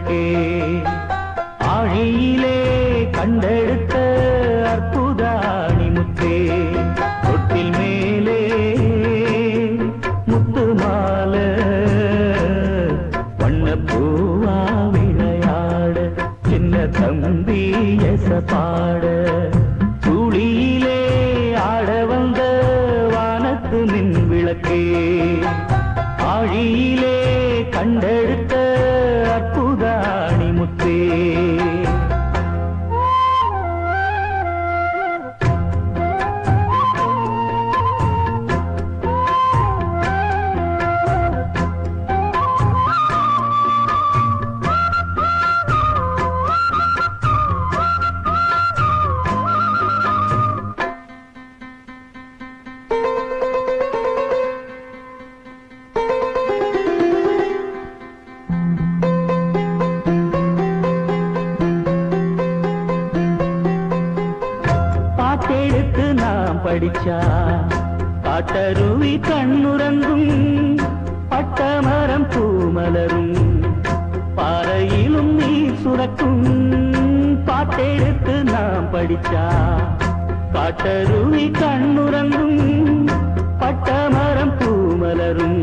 விளக்கே ஆழியிலே கண்டெடுத்த அற்புதாணி முத்தே தொட்டில் மேலே முத்து மாலை வண்ணப்பூவா விளையாட சின்ன தம்பி எசப்பாட துளியிலே ஆட வந்த வானத்து மின் விளக்கே ஆழியிலே கண்டெடுத்த அற்புதாணி முத்தே பாட்டெடுத்து நாம் படிச்சா காட்டருவி கண்ணுறங்கும் பட்டமரம் பூமலரும் பாறையிலும் நீர் சுரக்கும் பாட்டெடுத்து நாம் படிச்சா காட்டருவி கண்ணுறங்கும் பட்டமரம் பூமலரும்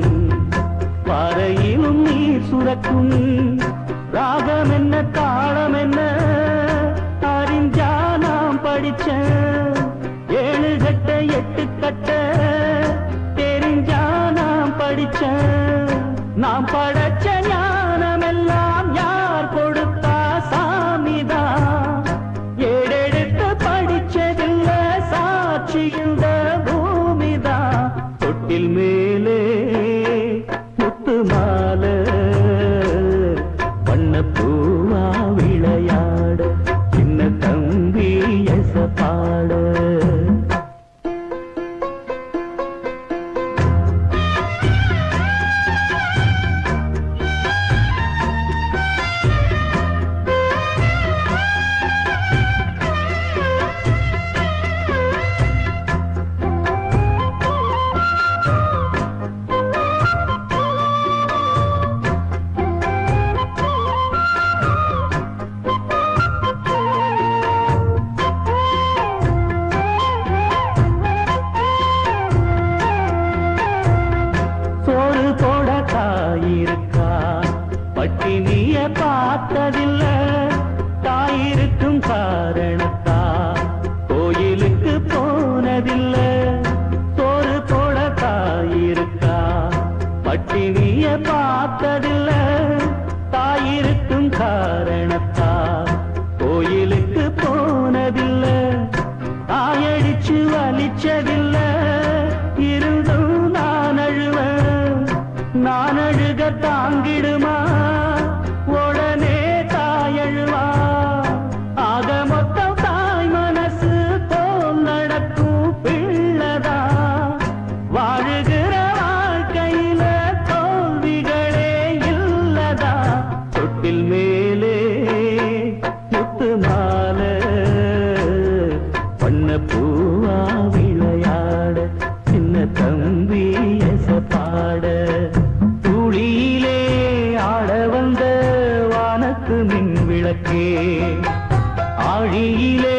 பாறையிலும் நீர் சுரக்கும் ராகம் என்ன தாளம் என்ன அறிஞ்சா நாம் படிச்ச ஏழு கட்ட எட்டு கட்ட தெரிஞ்சா நாம் படிச்ச நாம் படைச்ச ஞானம் எல்லாம் யார் கொடுத்தா சாமிதான் ஏடெடுத்து படிச்சதில்ல சாட்சி இந்த பூமிதான் தொட்டில் மேலே முத்து மாலை வண்ணப்பூவா விளையாட சின்ன தம்பி எசப்பாட தாயிருக்கா பட்டினிய பார்த்ததில்ல தாயிருக்கும் காரணத்தா கோயிலுக்கு போனதில்ல சோறு போட தாயிருக்கா பட்டினிய பார்த்ததில்ல தாயிருக்கும் காரணத்தா கோயிலுக்கு போனதில்ல தாயடிச்சு வலிச்சதில்ல இருந்தும் நான் அழுவேன் நான் அழுக தாங்கிடுமா உடனே தாயழுவா ஆக மொத்தம் தாய் மனசு போல் நடக்கும் பிள்ளதா வாழுகிற வாழ்க்கையில தோல்விகளே இல்லதா தொட்டில் மேலே முத்து மாலை வண்ணப்பூவா விளையாட சின்ன தம்பி எசப்பாட துளியிலே ஆட வந்த வானத்து மின் விளக்கே ஆழியிலே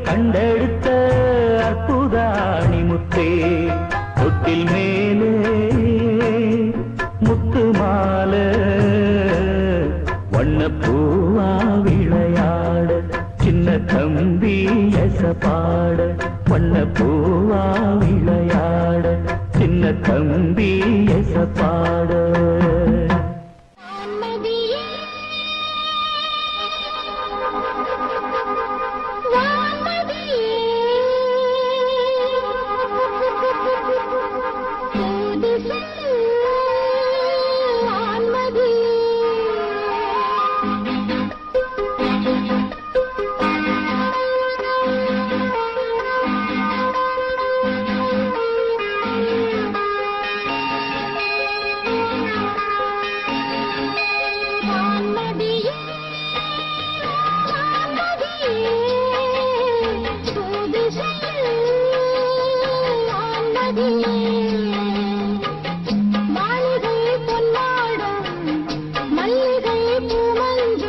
கண்டெடுத்த அற்புதாணி முத்தே தொட்டில் மேலே முத்து மாலை வண்ணப்பூவா விளையாட சின்ன தம்பி எசப்பாட வண்ணப்பூவா விளையாட சின்ன தம்பி எசப்பாட மாளிகை பொன்னாடும் மல்லிகை பூமஞ்சு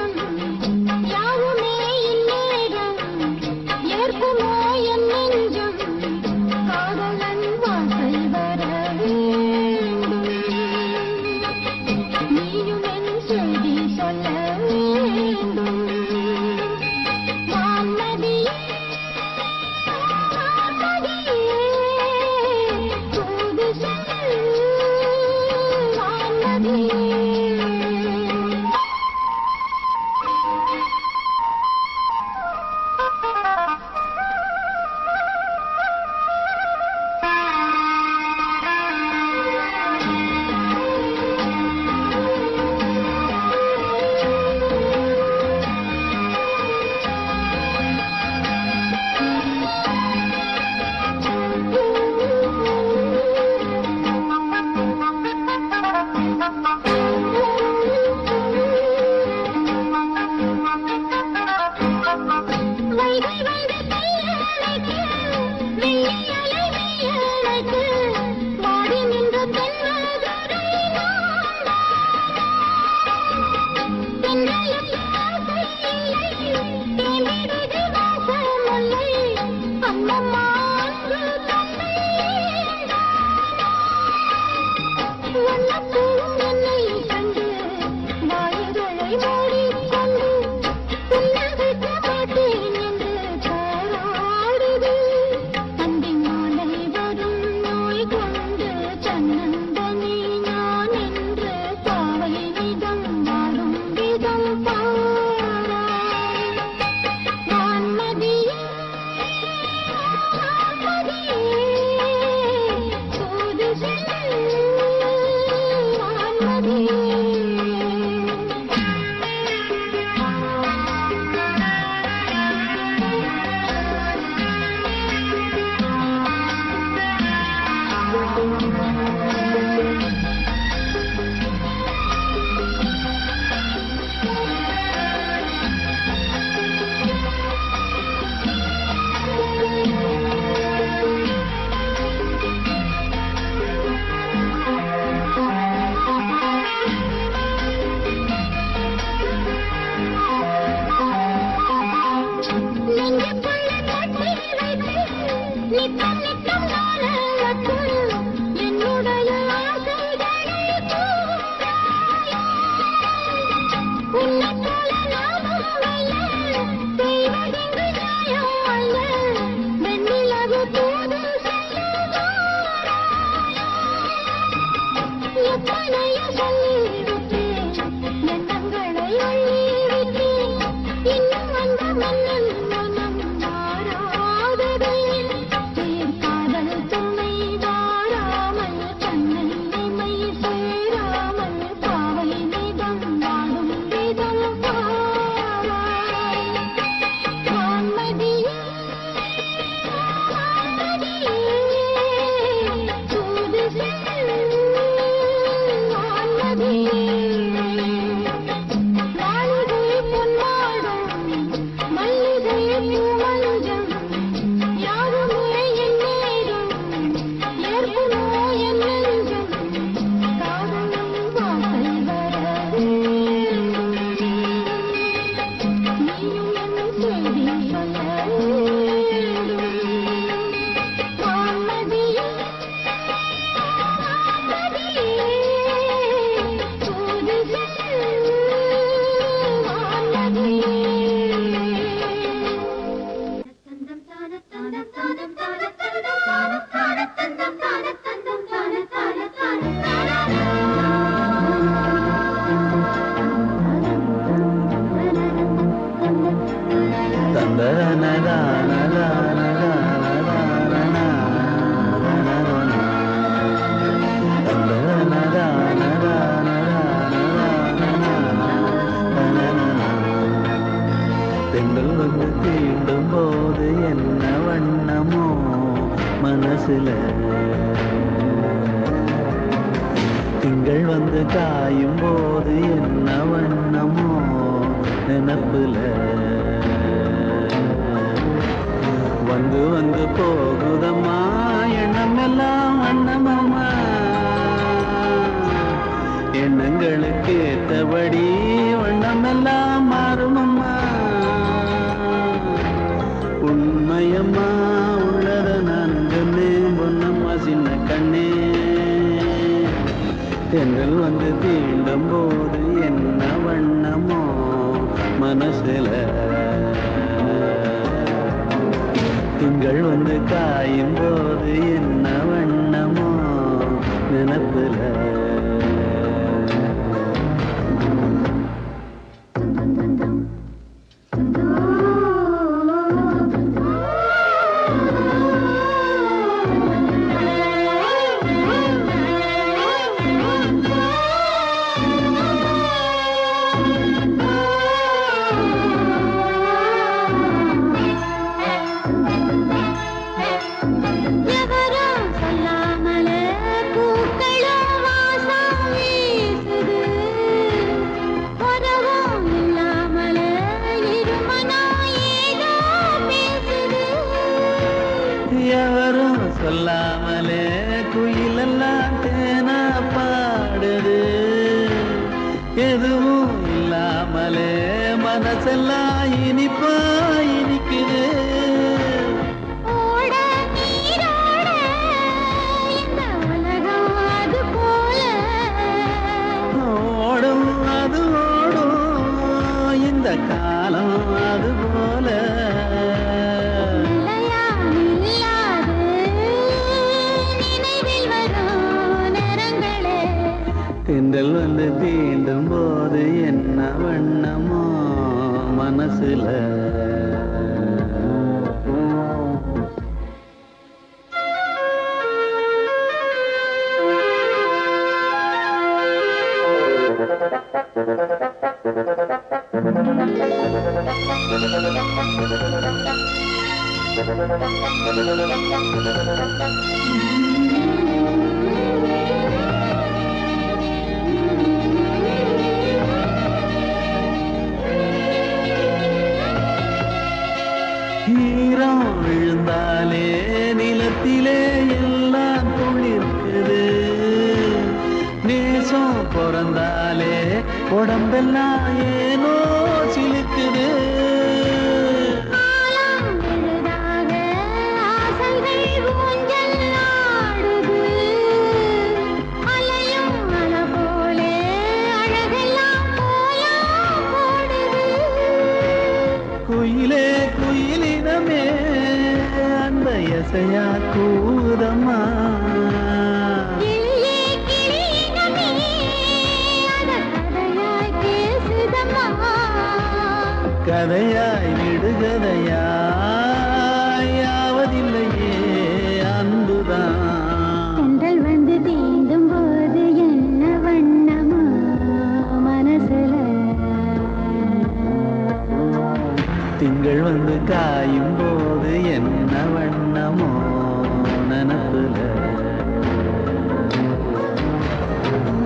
இன்னும் அந்த மன்னன் மனம் மாறாததே தேர் காதல் துணை வாராமல் கண்ணன் இமை சேராமல் காவல் மீதம் வாடும் விதம் பாராய் வான்மதியே தூது செல் வான்மதியே பெண்கள் வந்து தீண்டும் போது என்ன வண்ணமோ மனசுல திங்கள் வந்து காயும் போது என்ன வண்ணமோ நினப்புல வந்து வந்து போகுதம்மா எண்ணம் எல்லாம் வண்ணமம்மா எண்ணங்களுக்கு ஏற்றபடி வண்ணம் எல்லாம் மாறுமம்மா உண்மையம்மா உள்ளத நான் சொன்னேன் பொன்னம்மா சின்ன கண்ணே தென்றல் வந்து தீண்டும் போது என்ன வண்ணமோ மனசுல திங்கள் வந்து காயும் போது என்ன வண்ணமோ நினப்புல எவரும் சொல்லாமலே குயிலெல்லாம் தேனா பாடுது எதுவும் இல்லாமலே மனசெல்லாம் இனிப்பா இனிக்குது ஓடும் அது ஓடும் இந்த காலம் அது போல தென்றல் வந்து தீண்டும் போது என்ன வண்ணமோ மனசுல ஈரம் விழுந்தாலே நிலத்திலே எல்லாம் துளிர்க்குது நேசம் பிறந்தாலே உடம்பெல்லாம் ஏனோ சிலுக்குது குயிலே குயிலினமே அந்த எசையா கூதம்மா கதையாய் விடுகதையாய் யாவதில்லையே அன்புதான். தென்றல் வந்து தீண்டும் போது என்ன வண்ணமோ மனசுல, திங்கள் வந்து காயும் போது என்ன வண்ணமோ நனப்புல.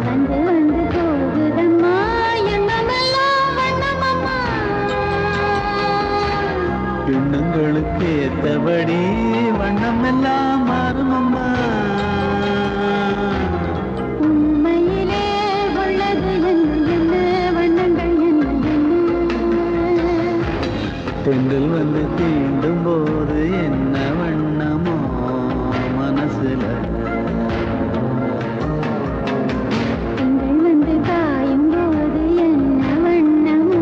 வந்து வந்து போகுதம்மா எண்ணமெல்லாம் வண்ணமம்மா. எண்ணங்களுக்கு ஏத்தபடி வண்ணம் எல்லாம் மாறுமம்மா. உண்மையிலே உள்ளது என்ன என்ன வண்ணங்கள் என்ன என்ன. பெண்கள் வந்து தீண்டும் போது என்ன வண்ணமோ மனசுல. திங்கள் வந்து காயும் போது என்ன வண்ணமோ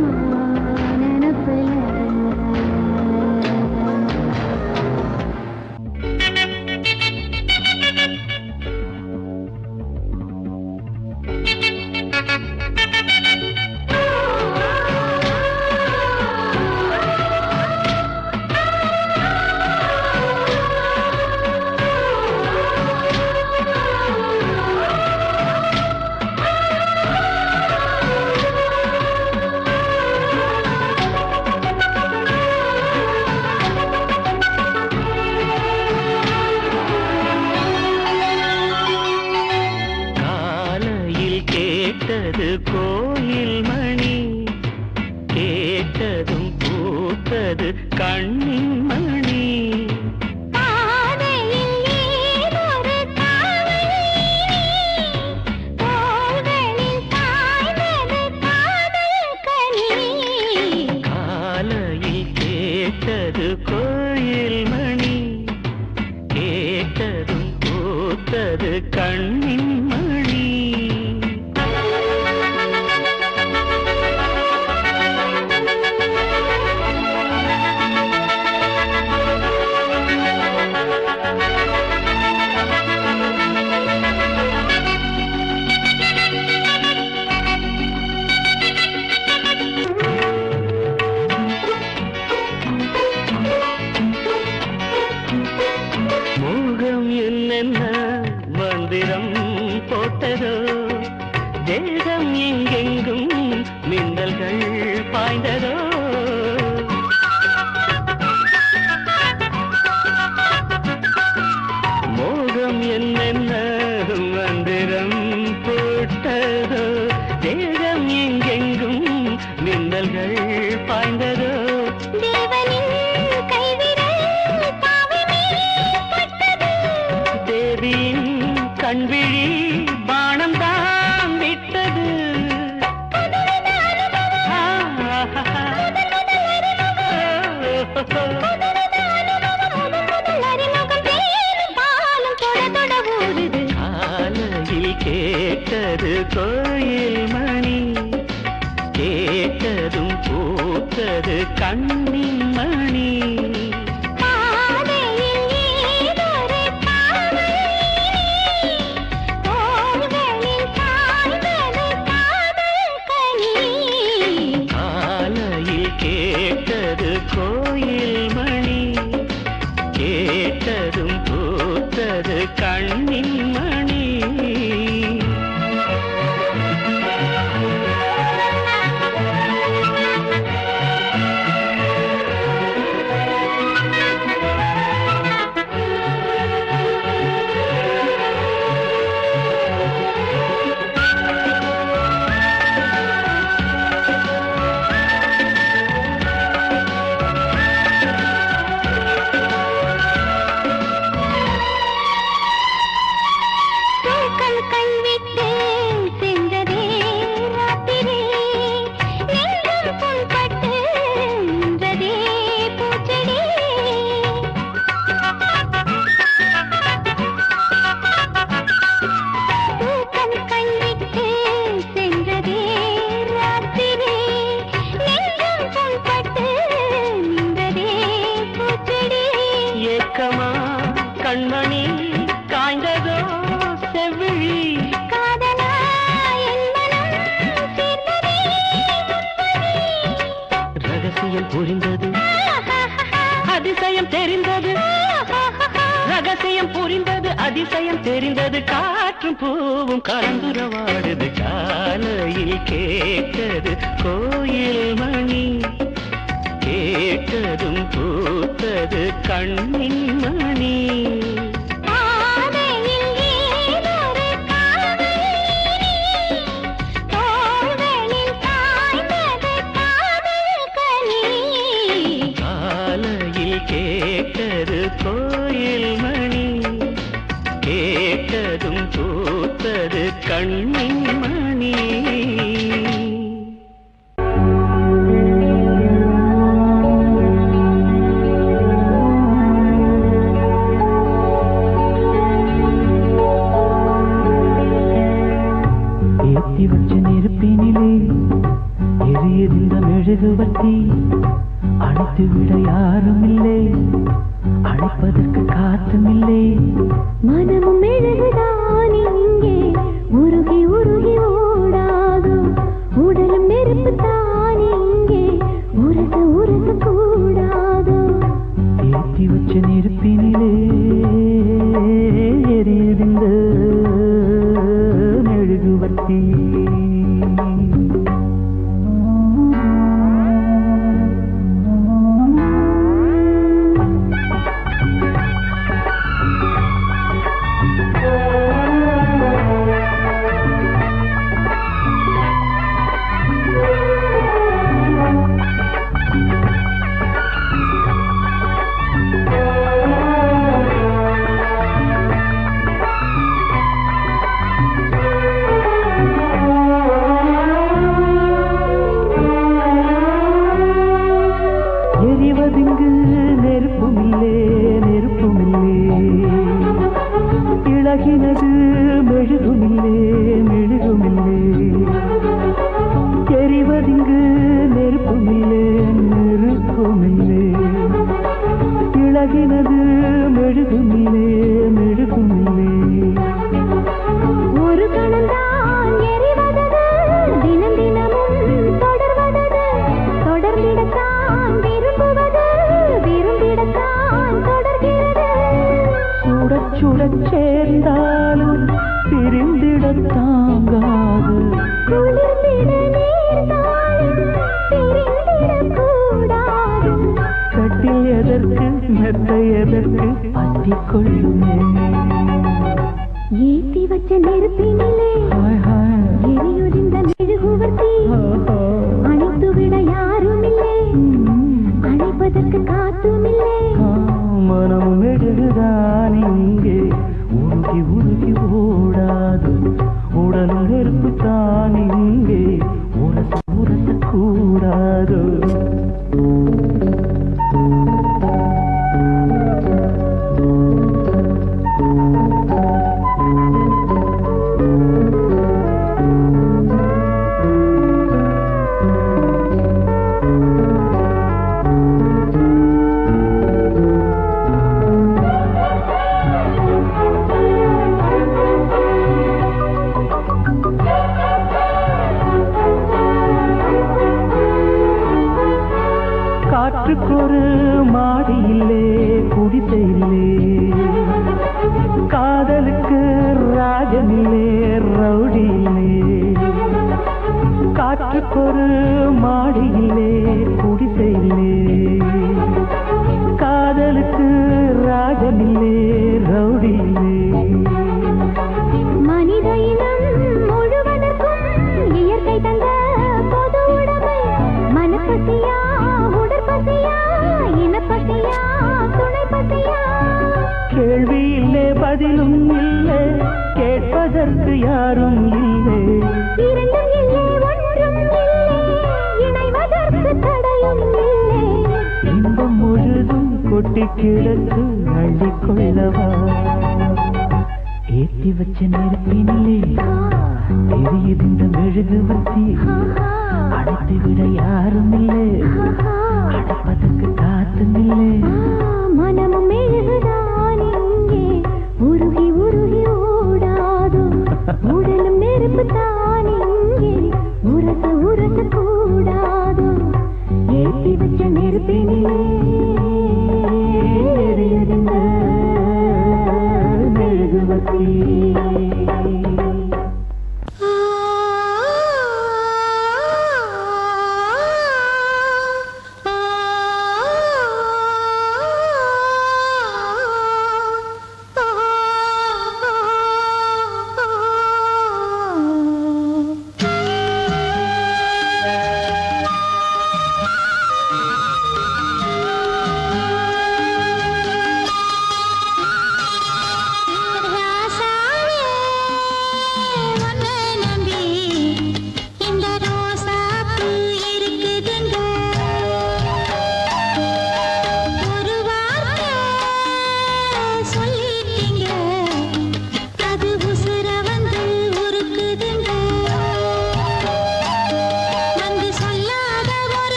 நினப்புல. காலையில் கேட்டது கோயில் மணி, கேட்டதும் பூத்தது கண்ணின் மணி. பாதையில் ஏதொரு காவல், தோள்களில் சாய்ந்தது காதல் கனி. காலையில் கேட்டது கோயில் மணி, கேட்டதும் பூத்தது கண்ணின் மணி. மோகம் என்னென்ன மந்திரம் போட்டதோ, தேகம் எங்கெங்கும் மின்னல்கள் பாய்ந்ததோ. மோகம் என்னென்ன மந்திரம் போட்டதோ, தேகம் எங்கெங்கும் மின்னல்கள் பாய்ந்ததோ. தேவனின் கைவிரல் பாவமே பட்டது, தேவியின் கண்விழி பானம் தான் விட்டது. முதல் அறிமுகம் தேனும் பாலும் தொட தொட ஊறுது. காலையில் கேட்டது கோயில் மணி, கேட்டதும் பூத்தது கண்ணின் மணி. பாதையில் ஏதொரு காவல், தோள்களில் சாய்ந்தது காதல் கனி. காலையில் கேட்டது கோயில் மணி, கேட்டதும் பூத்தது கண்ணின் மணி. அதிசயம் புரிந்தது அதிசயம் தெரிந்தது ரகசியம் புரிந்தது அதிசயம் தெரிந்தது காற்றும் பூவும் கலந்துரவாடுது காலையில் கேட்டது கோயில் மணி கேட்டதும் பூத்தது கண்ணின் மணி கேட்டது கோயில் மணி கேட்டதும் பூத்தது கண்ணின் மணி ஏத்தி வச்ச நெருப்பினிலே எரியுதிந்த மெழுகுவர்த்தி அணைத்து விட யாரும் இல்லை அழைப்பதற்கு காத்தும் இல்லை மனமும் மெழுகுதான் இங்கே உருகி உருகி ஓடாது உடலும் நெருப்பு தான் இங்கே உரச உரச கூடாது ஏற்றி வச்ச நெருப்பினிலே எரியுதிந்த மெழுகுவர்த்தி எரிவதிங்கு நெருப்புமில்லே நெருப்புமில்லே இழகினது மெழுகுமில்லே மெழுகுமில்லே எரிவதிங்கு நெருப்புமில்லே நெருப்புமில்லே இழகினது மெழுகுமில்லே மெழுகுமில்லே ஒரு கணந்தான் எரிவதது தினம் தினமும் தொடர்வதது தொடர்ந்திடத்தான் விரும்புவது விரும்பிடத்தான் தொடர்கிறது சுடச் சுடச் சேர்ந்தாலும் பிரிந்திடத் தாங்காது குளிர்ந்திட நேர்ந்தாலும் பிரிந்திடக் கூடாது கட்டில் எதற்கு மெத்தை எதற்கு பற்றிக் கொள்ளுமே ஏத்தி வச்ச நெருப்பினிலே ஹாய் ஹாய் எரியுதிந்த மெழுகுவர்த்தி அணைத்து விட யாரும் இல்லை அணைப்பதற்கு காத்தும் இல்லை மனம் மெழுகுதான் இங்கே உருகி உருகி ஓடாது உடல் நெருப்பு தான் இங்கே உரச உரச கூடாது காற்றுக்கொரு மாடி இல்லே குடிசை இல்லே காதலுக்கு ராஜனில்லே ரவுடி இல்லே காற்றுக்கொரு மாடி இல்லே குடிசை இல்லே காதலுக்கு ராஜனில்லே ரவுடி இல்லே மனித இனம் முழுவதற்கும் இயற்கை தந்த பொது உடைமை மனப்பசியா உடற்பசியா இனப்பசியா துணைப்பசியா கேள்வி இல்லை பதிலும் இல்லை கேட்பதற்கு யாரும் இல்லை இரண்டும் இல்லை ஒன்றும் இல்லை இணைவதற்கு தடையும் இல்லை இன்பம் முழுதும் கொட்டி கிடக்கு அள்ளிக்கொள்ளவா ஏற்றி வச்ச நெருப்பினிலே எரியுதிந்த மெழுகுவர்த்தி அடைத்து விட யாரும் இல்லை அடைப்பதற்கு காத்தும் இல்லை மனமும் மெழுகுதான் இங்கே உருகி உருகி ஓடாது உடலும் நெருப்பு தான் இங்கே உரச உரச கூடாது ஏற்றி வச்ச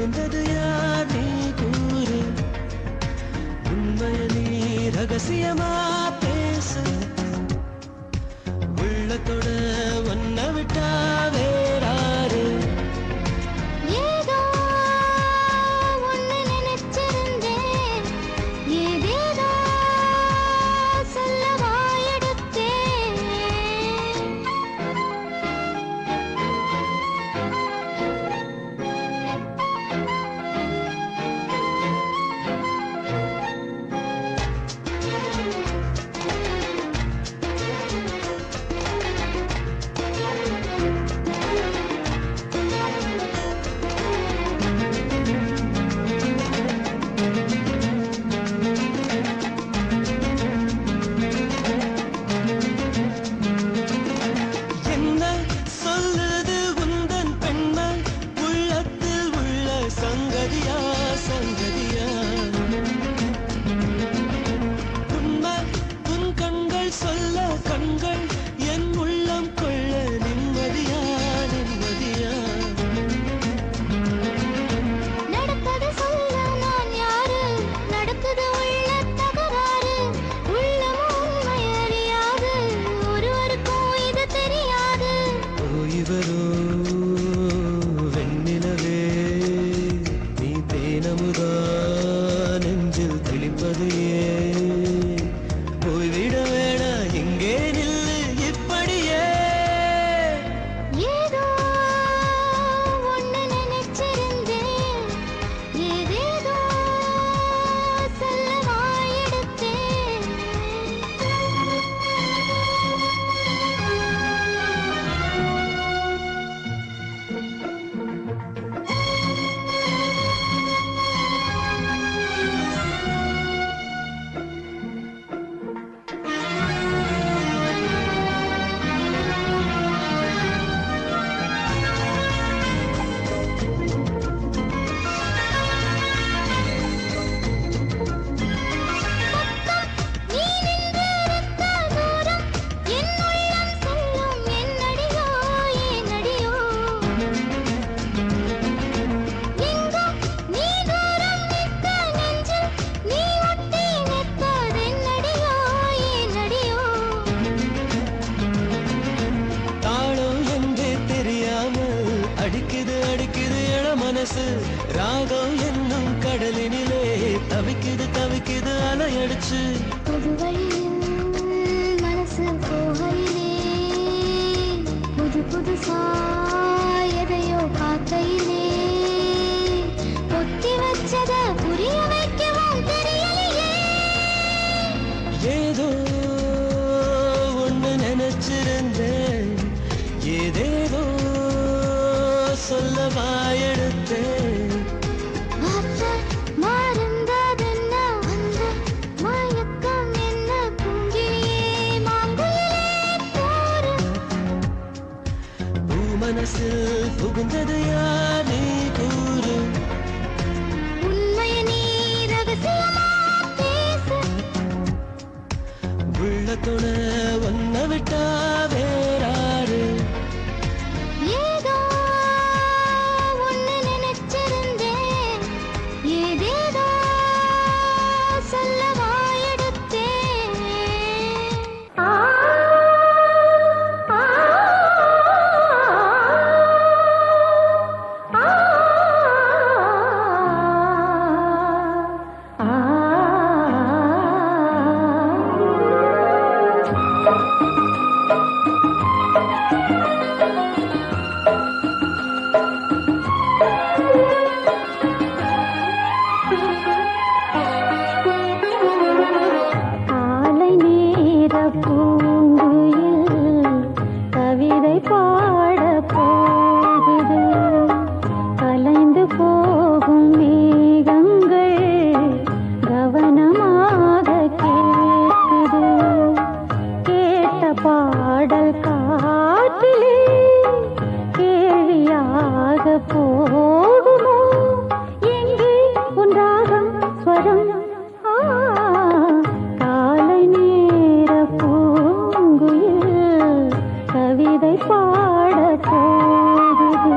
புகுந்தது யார் நீ கூறு உண்மைய நீ ரகசியமா பேசு உள்ளத்தோட ஒன்ன விட்டா வேறாரு ஏதோ ஒண்ணு நினைச்சிருந்தேன் ஏதேதோ சொல்ல வாயெடுத்தேன் என்ன சொல்லுது உந்தன் பெண்மை உள்ளத்தில் உள்ள சங்கதியா சங்கதியா உண்மை உன் கண்கள் சொல்ல கண்கள் என் உள்ளம் கொள்ள நிம்மதியா நிம்மதியா நடப்பது சொல்ல நான் யாரு நடக்குது உள்ள தகராறு உள்ளமும் உண்மை அறியாது ஒருவருக்கும் இது தெரியாது இவரோ வெண்ணிலவே நீ தேனமுதா நெஞ்சில் தெளிப்பது ஏன் போய்விட வேணா இங்கே நில்லு இப்படியே ஏதோ ஒண்ணு நினைச்சிருந்தேன் ஏதேதோ சொல்ல வாயெடுத்தேன் நீ நின்றிருந்த தூரம் என் உள்ளம் சொல்லும் என்னடியோ ஏனடியோ எங்கும் நீ தூரம் நிற்க நெஞ்சில் நீ ஒட்டி நிற்பதென்னடியோ ஏனடியோ தாளம் என்றே தெரியாமல் அடிக்குது அடிக்குது என மனசு ராகம் என்னும் கடலினிலே தவிக்குது தவிக்குது அலையடிச்சு புது வழியில் மனசு போகையிலே புது புதுசா எதையோ பார்க்கையிலே பொத்தி வச்சத புரிய வைக்கவும் தெரியலையே ஏதோ ஒண்ணு நினைச்சிருந்தேன் ஏதேதோ சொல்ல வாயெடுத்தேன் வார்த்தை மறந்ததென்ன அந்த மயக்கம் என்ன பூங்கியே மாங்குயிலே போரு பூ மனசில் புகுந்தது யார் நீ கூறு உண்மைய நீ ரகசியமா பேசு உள்ளத்தோட ஒன்ன விட்டா வேறாரு ஏதோ ஒண்ணு நினைச்சிருந்தேன் ஏதேதோ சொல்ல வாயெடுத்தேன் காலை நேர பூங்குயில் கவிதை பாட போகுது கலைந்து போகும் மேகங்கள் கவனமாக கேட்குது கேட்ட பாடல் காற்றிலே கேள்வியாக போகுமோ எங்கே உன்றாகம் ஸ்வரம் காலை நேர பூங்குயில் கவிதை பாட போகுது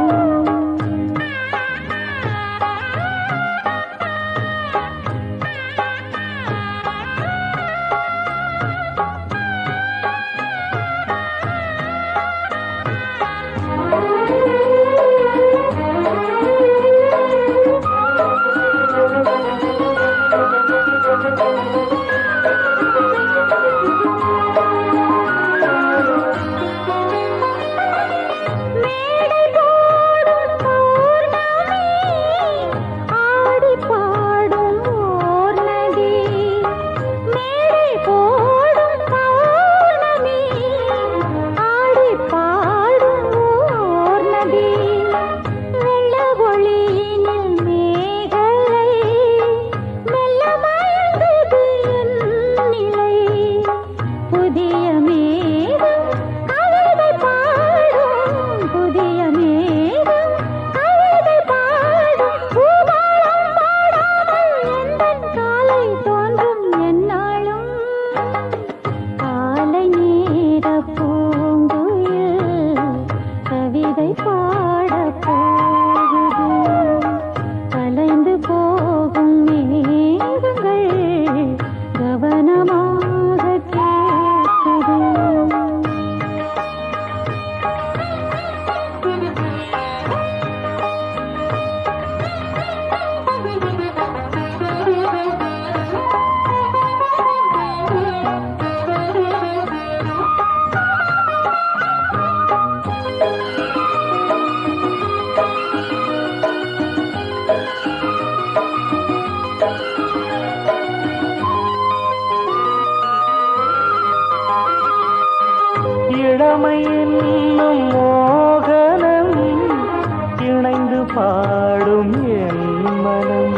பாடும் என் மனம்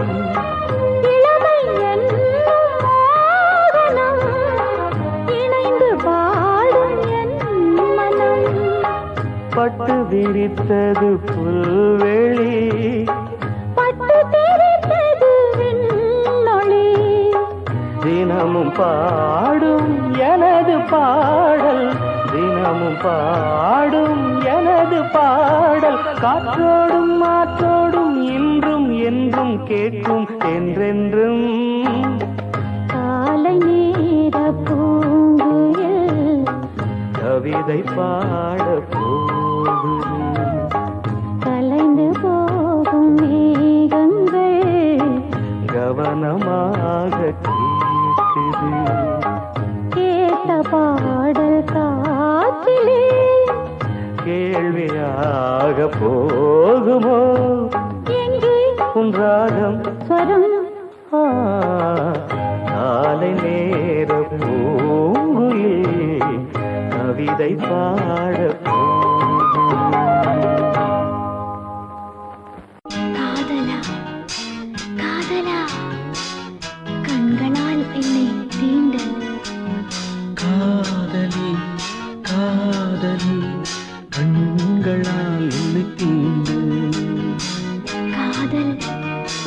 இளமை என்னும் மோகனம் இணைந்து பாடும் என் மனம் பட்டு விரித்தது புல்வெளி பட்டு தெரித்தது விண்ணொளி தினமும் பாடும் எனது பாடல் தினமும் பாடும் எனது பாடல் காற்றோடும் மாற்றோடும் இன்றும் என்றும் கேட்கும் என்றென்றும் காலை நேர பூங்குயில் கவிதை பாட போகும் கலைந்து போகும் மேகங்கள் கவனமாக கேட்குது கேட்ட பாடல் காற்றிலே கேள்வியாக போகுமோ எங்கே உன் ராகம் ஸ்வரம் ஆ, காலை நேர பூங்குயில் கவிதை பாட போகும் காதலா காதலா கண்களால் என்னை தீண்டல் காதலி காதலி கண்களால் என்னை தீண்டு காதல்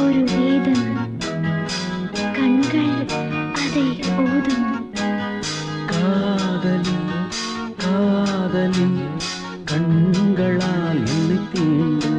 ஒரு வேதம் கண்கள் அதை ஓதும் காதலி காதலி கண்களால் என்னை தீண்டு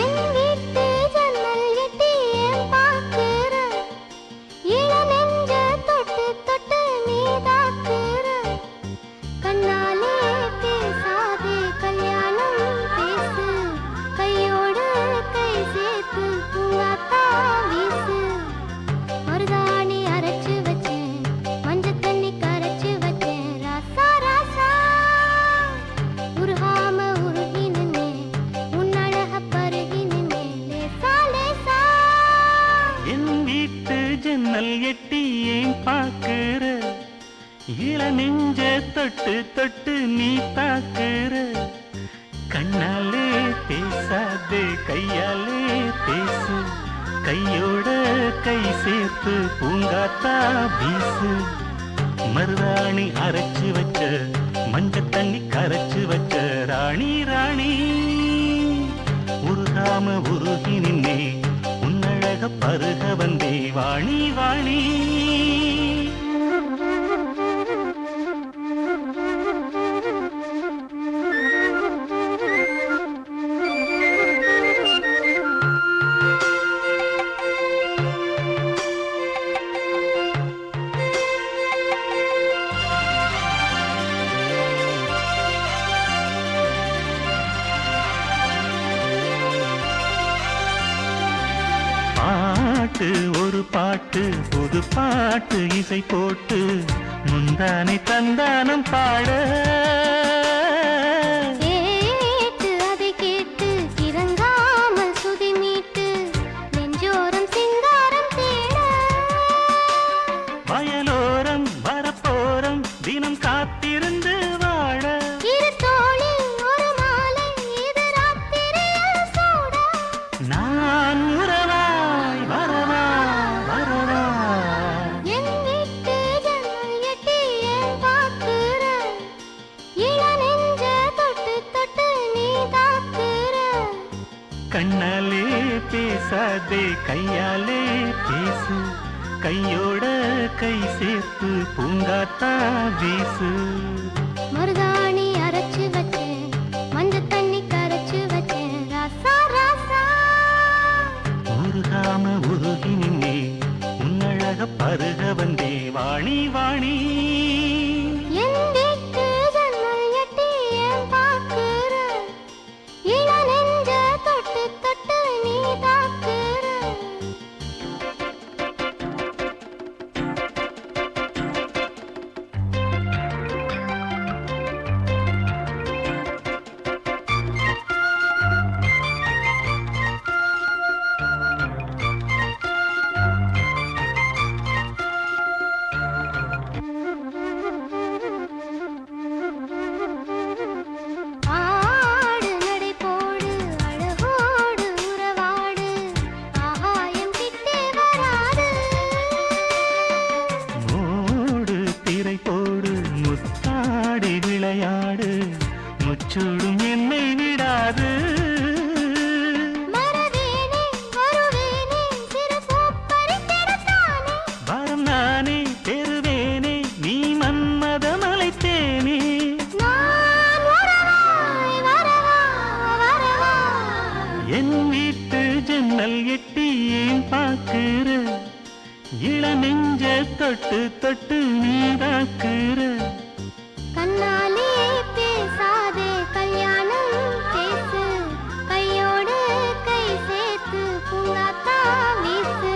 என் வீட்டு ஜன்னல் எட்டி ஏன் பாக்குற? இள நெஞ்ச தொட்டு தொட்டு நீ தாக்குற. கண்ணாலே பேசாதே கல்யாணம் பேசு. கையோடு கை சேர்த்து பூங்காத்தா வீசு. மருதாணி அரைச்சு வச்சேன், மஞ்சள் தண்ணி கரைச்சு வச்சேன். ராசா ராசா உருகாம உருகி நின்னே, உன்னழக பருகி நின்னே. லேசா லேசா என் வீட்டு ஜன்னல் எட்டி ஏன் பாக்குற? இள நெஞ்ச தொட்டு தொட்டு நீ தாக்குற. கண்ணாலே பேசாதே கையாலே பேசு. கையோட கை சேர்த்து பூங்காத்தா வீசு. மருதாணி அரைச்சு வச்ச, மஞ்சள் தண்ணி கரைச்சு வச்ச. ராணி ராணி உருகாம உருகி நின்னே, உன்னழக பருக வந்தே. வாணி வாணி பாட்டு ஒரு பாட்டு, புது பாட்டு இசை போட்டு முந்தானை தந்தானம் பாட. கேட்டு அதை கேட்டு கிறங்காமல் சுதி மீட்டு நெஞ்சோரம் சிங்காரம் தேட. வயலோரம் வரப்போரம் தினம் காத்திருந்து வாழ. இரு தோளில் ஒரு மாலை இது ராத்திரியில் சூட. நான் உறவாய் வரவா வரவா. என் வீட்டு ஜன்னல் எட்டி ஏன் பாக்குற? இள நெஞ்ச தொட்டு தொட்டு நீ தாக்குற. கண்ணாலே பேசாதே கையாலே பேசு. கையோட கை சேர்த்து பூங்காத்தா வீசு. மருதாணி அரைச்சு வச்சேன், மஞ்சள் தண்ணி கரைச்சு வச்சேன். ராசா ராசா உருகாம உருகி நின்னே, உன்னழக பருக வந்தே. வாணி வாணி என் வீட்டு ஜன்னல் எட்டி ஏன் பாக்குற? இள நெஞ்ச தொட்டு தொட்டு நீ தாக்குற. ஆடு நடை போடு அழகோடு உறவாடு. ஆகாயம் கிட்டே வராது. மூடு திரை போடு முத்தாடி விளையாடு. முச்சூடும் என்னை விடாது. மறவேனே வருவேனே சிறு பூ பறித்திடத்தானே. வரம் நானே பெறுவேனே, நீ மன்மதம் அழைத்தேனே. நான் வரவாய் வரவா வரவா. என் வீட்டு ஜன்னல் எட்டி ஏன் பாக்குற? இள நெஞ்ச தொட்டு தொட்டு நீ தாக்குற. கண்ணாலே பேசாதே கல்யாணம் பேசு. கையோடு கை சேர்த்து பூங்காத்தா வீசு.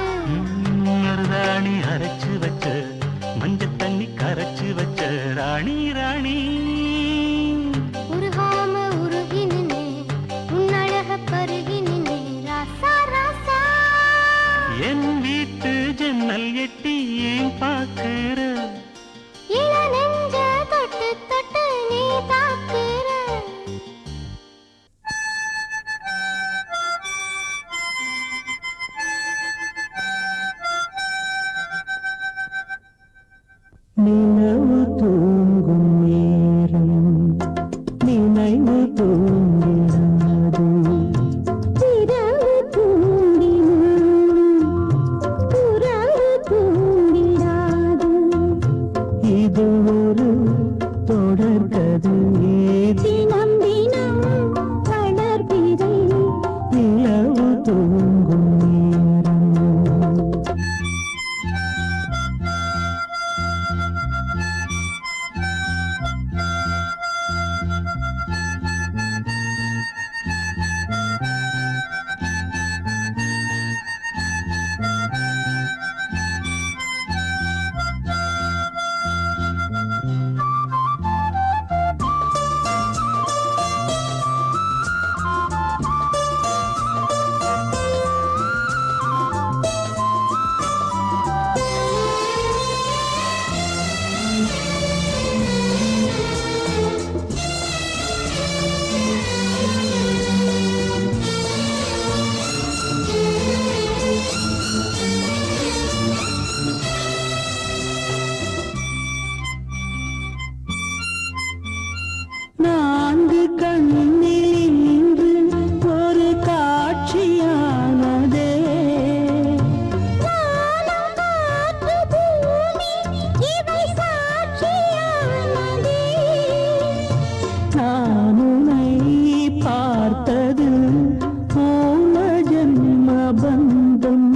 மருதாணி அரைச்சு வச்ச, மஞ்சள் தண்ணி கரைச்சு வச்ச. ராணி ராணி உருகாம உருகி நின்னே, உன்னழக பருகி நின்னே. ராசா ராசா என் வீட்டு ஜன்னல் எட்டி ஏன் பாக்குற? இள நெஞ்ச தொட்டு தொட்டு நீ தாக்குற. நிலவு தூங்கும் நேரம் நினைவு தூங்கிடாது. இரவு தூங்கினாலும் புறவு தூங்கிடாது. கண்ணில் இன்று ஒரு காட்சியானதே. வானம் காற்று பூமி இவை சாட்சியானதே. நான் உன்னை பார்த்தது பூர்வ ஜன்ம பந்தம்.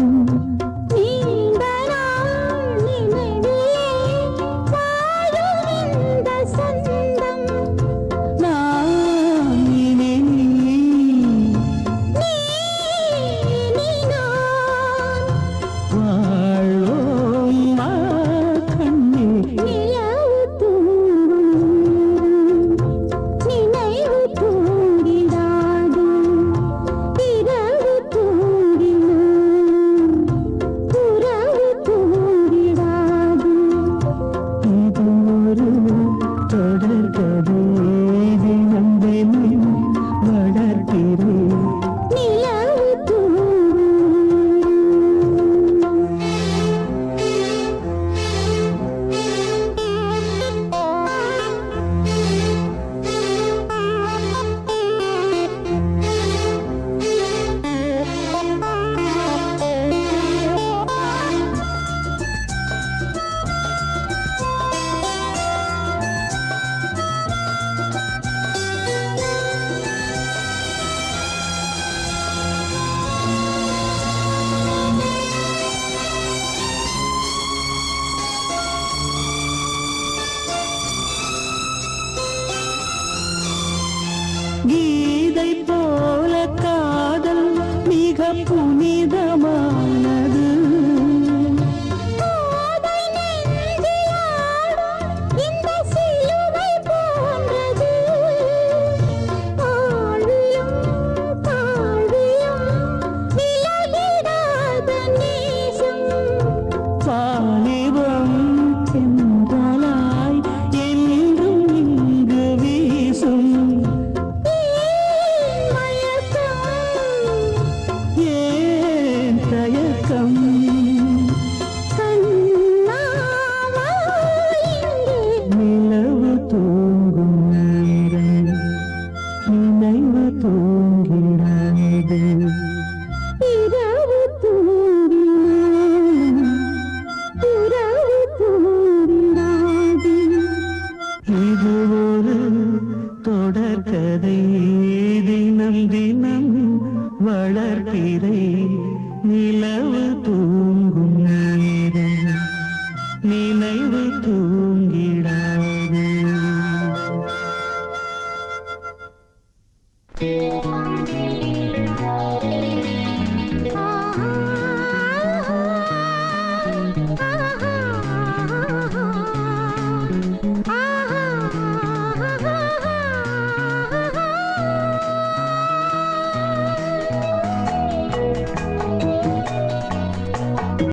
நீண்ட நாள் நினைவிலே வாழும் இந்த சொந்தம். நான் இனி நீ நீ நான் வாழ்வோம் மா கண்ணே. நிலவு தூங்கும் நினைவு தூங்கிடாது. இரவு தூங்கினும் உறவு தூங்கிடாது. இது ஒரு தொடர்கதை, தினம் தினம் வளர்க்கிறேன். நிலவு தூங்கும். கீதை போல காதல் மிக புனிதமான